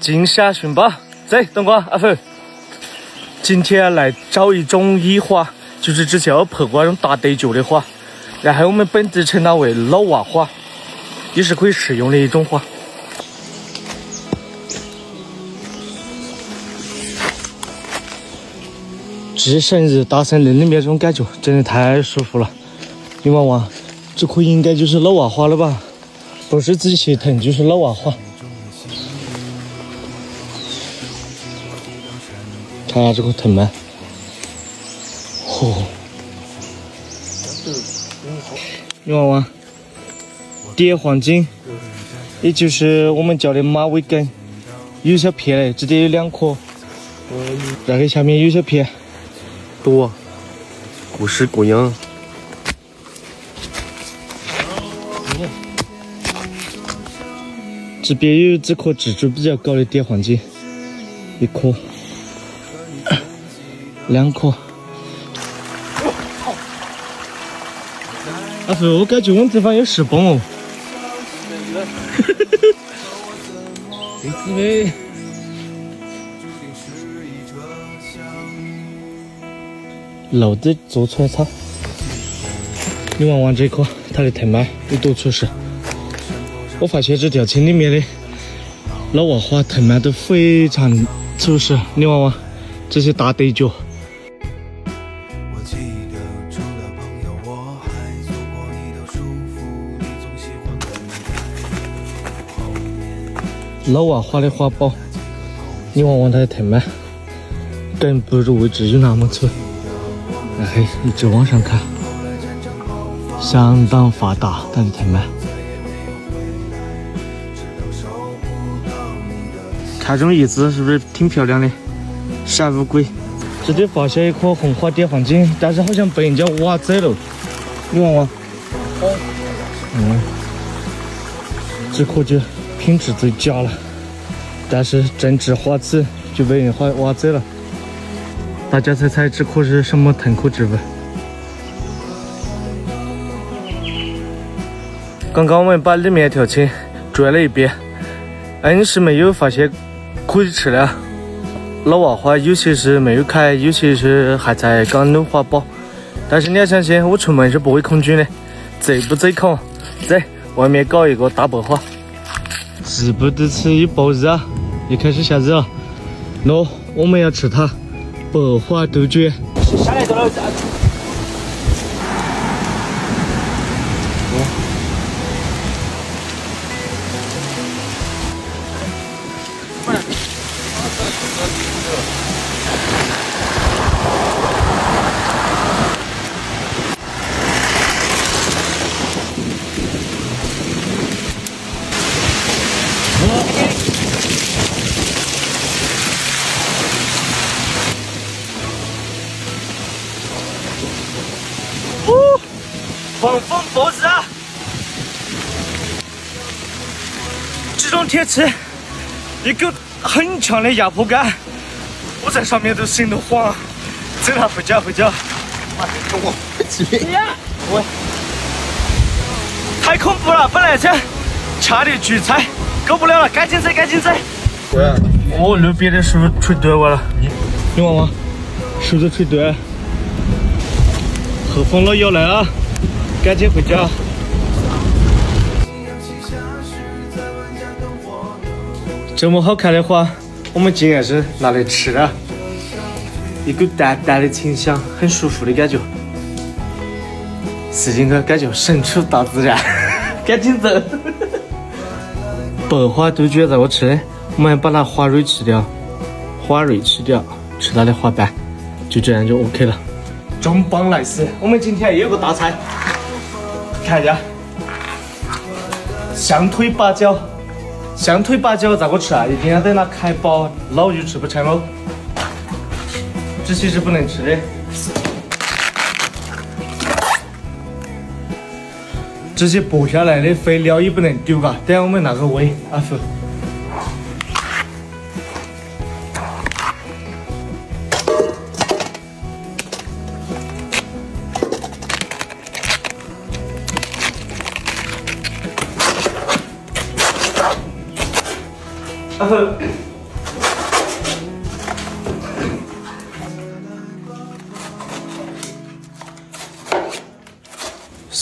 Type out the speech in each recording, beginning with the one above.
惊吓寻宝，走，东哥阿福。今天来找一种野花，就是之前我拍过那种大对角的花，然后我们本地称它为老娃花，也是可以食用的一种花。置身于大森林里面，这种感觉真的太舒服了。你望望，这棵应该就是老娃花了吧？不是紫气藤，就是老娃花。看下这个藤蔓，哦，你望望，蝶黄金，也就是我们叫的马尾根，有小片嘞，这里有2颗，然后下面有小片，多，各式各样。这边有这颗植株比较高的蝶黄金，1颗。2颗，阿福，我感觉我们地方有石崩哦。这边漏的做出来草，你望望这棵，它的藤蔓有多出色。我发现这条青里面的老娃花藤蔓都非常出色，你望望这些大对角。老娃花的花苞，你望望它的藤蔓，根部的位置有那么粗，然后一直往上看，相当发达，它的藤蔓。看这种叶子是不是挺漂亮的？闪乌龟。这里发现一颗红花蝶黄金，但是好像被人家挖走了。你望望，这颗就品质最佳了，但是正值花刺就被人挖走了。大家猜猜这颗是什么藤科植物？刚刚我们把里面一条青追了一遍，硬是没有发现可以吃的。老娃花有些是没有开，有些是还在刚弄花苞。但是你要相信，我出门是不会恐惧的，贼不贼恐。走，外面搞一个大白花。时不得吃一包肉，又开始下肉了。喏，我们要吃它，白花杜鹃。下来多少？狂风暴日啊！这种铁器一个很强的压迫感，我在上面都心都慌。走了，回家回家。喂，太恐怖了！本来想掐的聚菜，够不了了，赶紧走，赶紧走。哦，路边的树吹断完了，你望望，树都吹断，后风了要来啊！赶紧回家。这么好看的花，我们竟然是拿来吃了，一股淡淡的清香，很舒服的感觉。使劲去感觉身处大自然，赶紧走。白花杜鹃让我吃的，我们把它花蕊吃掉，吃它的花瓣，就这样就 OK 了。重磅来袭！我们今天也有个大菜。看一下，象腿八角。象腿八角咋个吃啊？一定要等它开饱，老就吃不成喽。这些是不能吃的。这些剥下来的废料也不能丢嘎，等下我们拿个喂阿福。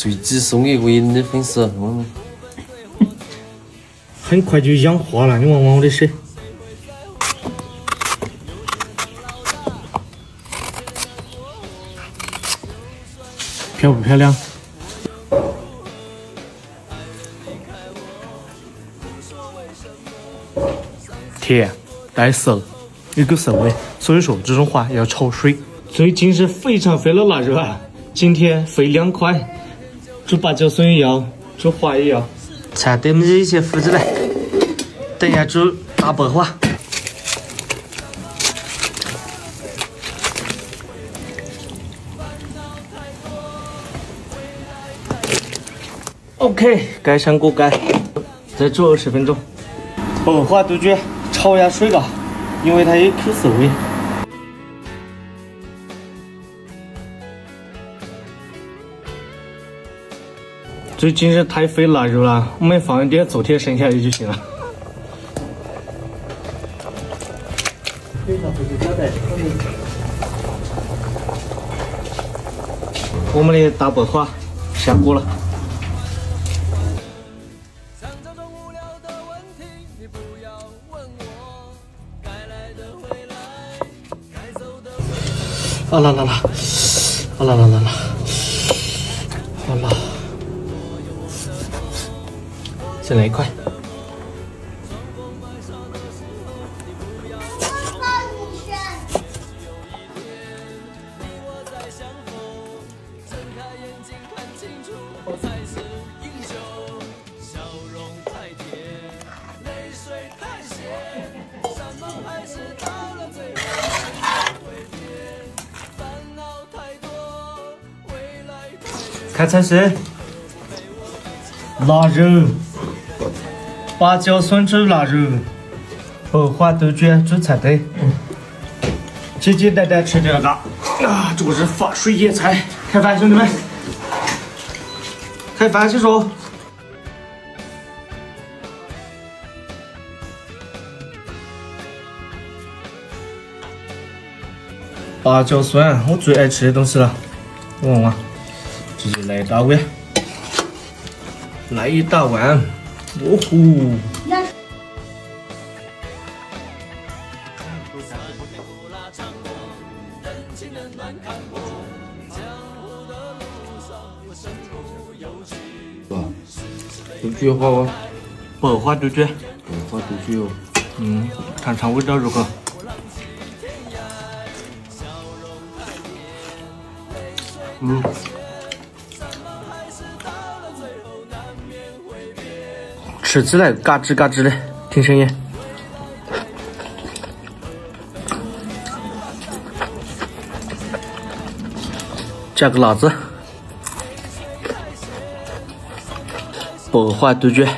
随机送给唯一的粉丝。很快就氧化了，你望望我的手。漂不漂亮？甜，带涩，有股涩味，所以说这种话要焯水。最近是非常肥的腊肉啊，今天肥2块，煮八角笋也要，煮花也要。菜对我们这一些副子来，等一下煮大白花。OK， 盖上锅盖，再煮20分钟。白花杜鹃焯下水吧，因为它有口涩味。最近是太肥腊肉了，我们放一点昨天剩下的就行了。我们的大白花下锅了。啊啦啦啦，啊啦啦啦啦，好啦，再来一块。看菜式，腊肉，八角笋煮腊肉，白花杜鹃煮菜堆，简简单单吃点那个啊，这个是法水野菜。开饭，兄弟们，开饭去说。八角笋，我最爱吃的东西了，我望望。直接来一大碗，来一大碗，哦呼！杜鹃花吗？白花杜鹃。白花杜鹃哦。尝尝味道如何？吃起来嘎吱嘎吱的，挺生厌。加个辣子，白花杜鹃。